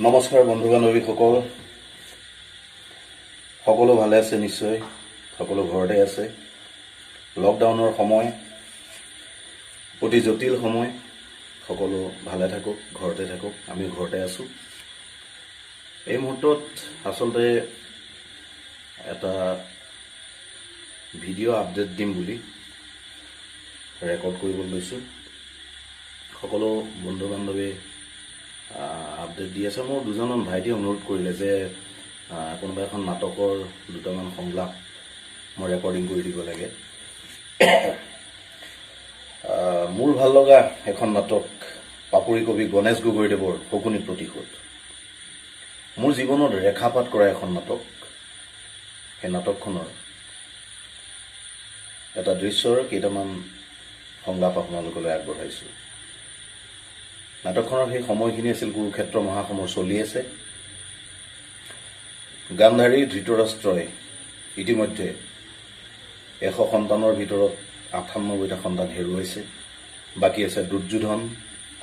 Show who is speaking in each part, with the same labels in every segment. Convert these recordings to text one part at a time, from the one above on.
Speaker 1: নমস্কাৰ বন্ধু বান্ধৱীসকল, সকলো ভালে আছে নিশ্চয়, সকলো ঘৰতে আছে। লকডাউনৰ সময়, অতি জটিল সময়, সকলো ভালে থাকক, ঘৰতে থাকক, আমি ঘৰতে আছোঁ। এই মুহূৰ্তত আচলতে এটা ভিডিঅ' আপডেট দিম বুলি ৰেকৰ্ড কৰিব লৈছোঁ। সকলো বন্ধু বান্ধৱী আপডেট দি আছে। মোৰ দুজনমান ভাইটিয়ে অনুৰোধ কৰিলে যে কোনোবা এখন নাটকৰ দুটামান সংলাপ মই ৰেকৰ্ডিং কৰি দিব লাগে। মোৰ ভাল লগা এখন নাটক পাপৰি কবি গণেশ গগৈদেৱৰ শকুনি প্ৰতিশোধ, মোৰ জীৱনত ৰেখাপাত কৰা এখন নাটক। সেই নাটকখনৰ এটা দৃশ্যৰ কেইটামান সংলাপ আপোনালোকলৈ আগবঢ়াইছোঁ। নাটকখনৰ সেই সময়খিনি আছিল কুৰুক্ষেত্ৰ মহাসমৰ চলি আছে। গান্ধাৰী ধৃতৰাষ্ট্ৰই ইতিমধ্যে 100 সন্তানৰ ভিতৰত 98টা সন্তান হেৰুৱাইছে। বাকী আছে দুৰ্যোধন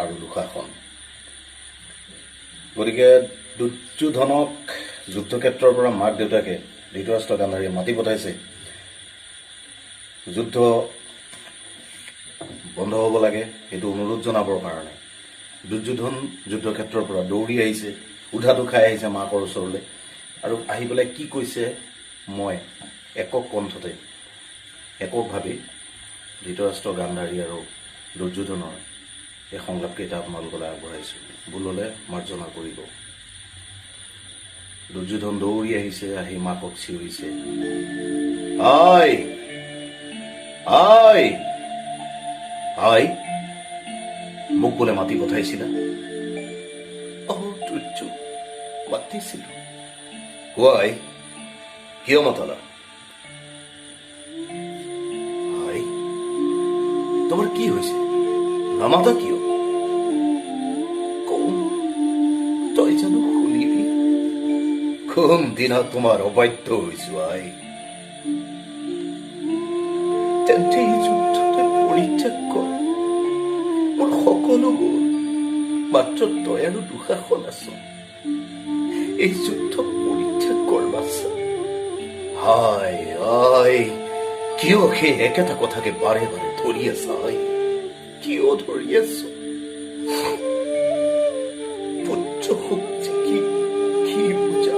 Speaker 1: আৰু দুঃশাসন। গতিকে দুৰ্যোধনক যুদ্ধক্ষেত্ৰৰ পৰা মাক দেউতাকে ধৃতৰাষ্ট্ৰ গান্ধাৰীয়ে মাতি পঠাইছে যুদ্ধ বন্ধ হ'ব লাগে, সেইটো অনুৰোধ জনাবৰ কাৰণে। দুৰ্যোধন যুদ্ধক্ষেত্ৰৰ পৰা দৌৰি আহিছে, উধাটো খাই আহিছে মাকৰ ওচৰলৈ, আৰু আহি পেলাই কি কৈছে মই একক কণ্ঠতে এককভাৱে ধৃতৰাষ্ট্ৰ গান্ধাৰী আৰু দুৰ্যোধনৰ এই সংলাপকেইটা আপোনালোকলৈ আগবঢ়াইছোঁ। ভুল হ'লে মাৰ্জনা কৰিব। দুৰ্যোধন দৌৰি আহিছে, আহি মাকক চিঞৰিছে, আই আই আই, মোক বোলে মাতি পঠাইছিলা? দুৰ্য, মাতিছিলো। কোৱাই, কিয় মাতালা? আই, তোমাৰ কি হৈছে? নামাতা কিয়? কম, তই জানো শুনিবি? কোন দিনা তোমাৰ অবাধ্য হৈছো আই। তেন্তে এই যুদ্ধতে পৰিত্যাগ কৰ। মোৰ সকলো গ'ল, মাত্ৰ তই আৰু দুঃশাসন আছ। এই যুদ্ধ পৰিত্যাগ কৰ বাচ্চা। হায় আই, কিয় সেই একেটা কথাকে বাৰে বাৰে ধৰি আছা? আই, কিয় ধৰি আছ? পুত্ৰ শক্তি কি বুজা?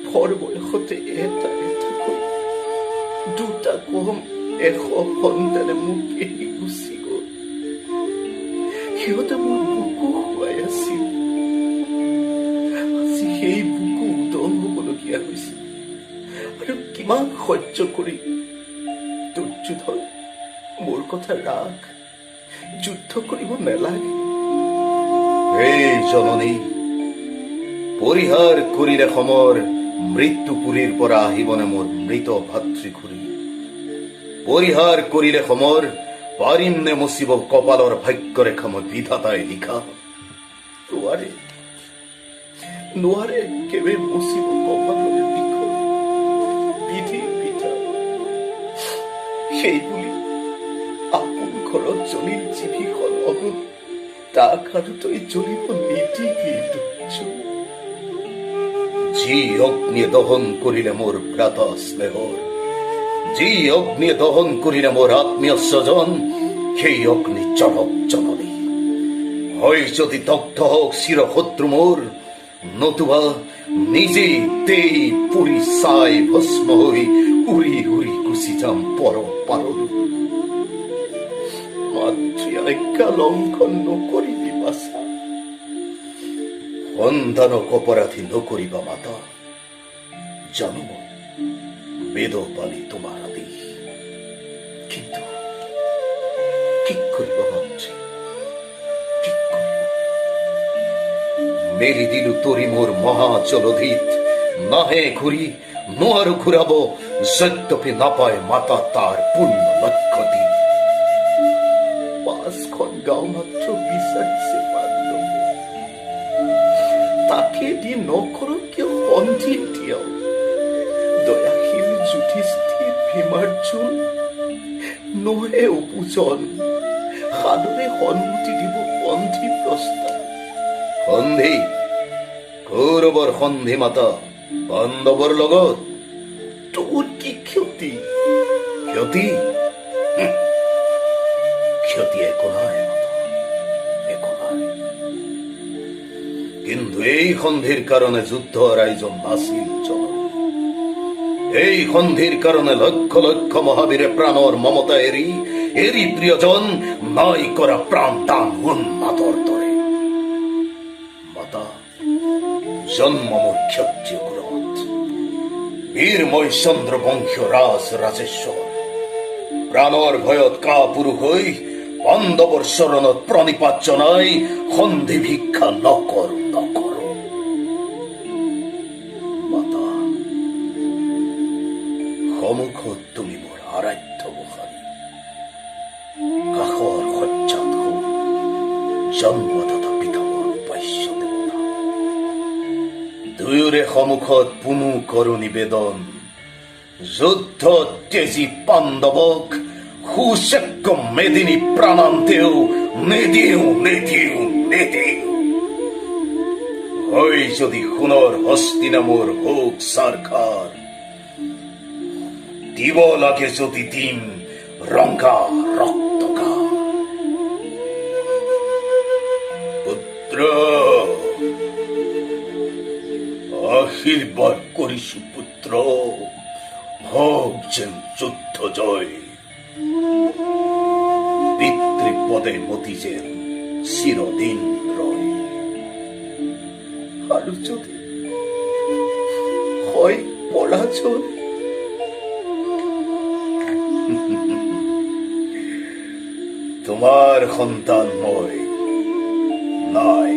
Speaker 1: ভৰ বয়সতে এটা এটাকৈ দুটা কম 100 সন্তানে মোক এৰি গুচি গ'ল। সিহঁতে মোৰ বুকু খুৱাই আছিল। আজি সেই বুকু উদং হ'বলগীয়া হৈছে। আৰু কিমান সহ্য কৰি? দুৰ্যোধন, মোৰ কথা ৰাখ, যুদ্ধ কৰিব নালাগে। এই জননী, পৰিহাৰ কৰিলে সমৰ মৃত্যুপুৰীৰ পৰা আহিবনে মোৰ মৃত ভাতৃঘূৰি? পৰিহাৰ কৰিলে সমৰ পাৰিম নে মচিব কপালৰ ভাগ্যৰেখা মই বিধাতাই লিখা? নোৱাৰে কেবে মচিব কপালৰ লিখন বিধি পিঠা। সেই বুলি আপোন ঘৰত জ্বলিল জিভিখন অগুণ, তাক আৰু তই জ্বলিব নিদিবি দুৰ্য। যি অগ্নিয়ে দহন কৰিলে মোৰ ভ্ৰাতা স্নেহৰ, যি অগ্নিয়ে দহন কৰিলে মোৰ আত্মীয় স্বজন, সেই অগ্নি জনক জননী। হয় যদি দগ্ধ হওক চিৰশত্ৰু মোৰ, নতুবা নিজেই তেই পুৰি চাই ভস্ম হৈ উৰি উৰি গুচি যাম পৰ পাৰলৈ। মাতৃ আজ্ঞা লংঘন নকৰিবি বাছা। সন্তানক অপৰাধী নকৰিবা মাতা। জানো মই বেদ পালি তোমাৰ আদেশ, কিন্তু কি কৰিব মাতৃ, কি কৰিব? মেলি দিলো তৰি মোৰ মহাজলধিত, নাহে ঘূৰি নোৱাৰো ঘূৰাব, যদ্যপি নাপায় মাতা তাৰ পূৰ্ণ লক্ষ্য দি। 5খন গাঁও মাত্ৰ বিচাৰিছে পাণ্ডৱে, তাকে দি নকৰ কিয় সন্ধি দিয়াও? দয়াশীল যুধিষ্ঠিৰ ভীমাৰ্জুন নহে উপোজন, সাদৰে সন্মতি দিব সন্ধি প্ৰস্তাৱ। সন্ধি কৌৰৱৰ সন্ধি মাতা পাণ্ডৱৰ লগত তোৰ কি ক্ষতি? ক্ষতি ক্ষতি একো নাই মাতা, একো নাই। কিন্তু এই সন্ধিৰ কাৰণে যুদ্ধৰ আয়োজন নাছিল জননী। এই সন্ধিৰ কাৰণে লক্ষ লক্ষ মহাবীৰে প্ৰাণৰ মমতা এৰি প্ৰিয়জন নাই কৰা প্ৰাণ দান উন্মাদৰ দৰে। মাতা জন্ম মোৰ ক্ষত্ৰিয় কুলত, বীৰময় চন্দ্ৰবংশীয় ৰাজেশ্বৰ, প্ৰাণৰ ভয়ত কাপুৰুষ হৈ পাণ্ডৱৰ চৰণত প্ৰণিপাত জনাই সন্ধি ভিক্ষা নকৰো। মাতা সন্মুখত তুমি মোৰ আৰাধ্য গোসানী, কাষৰ শয্যাত হ'ল জন্মদাতা পিতা মোৰ উপাস্য দেৱতা। দুয়োৰে সন্মুখত পুনু কৰো নিবেদন, যুদ্ধ তেজী পাণ্ডৱক সুচক্য মেদিনী প্ৰাণান্তেও নিদিও। হয় যদি সোণৰ হস্তিনামৰ হোক চাৰখাৰ, দিব লাগে যদি দিম ৰংগা ৰক্তকাৰ। পুত্ৰ আশীৰ্বাদ কৰিছো পুত্ৰ, হওক যেন যুদ্ধ জয়। পিতৃপদে মতি যেন চিৰদিন ৰয়। আৰু যদি হয় পৰাজয়, তোমাৰ সন্তান মই নাই।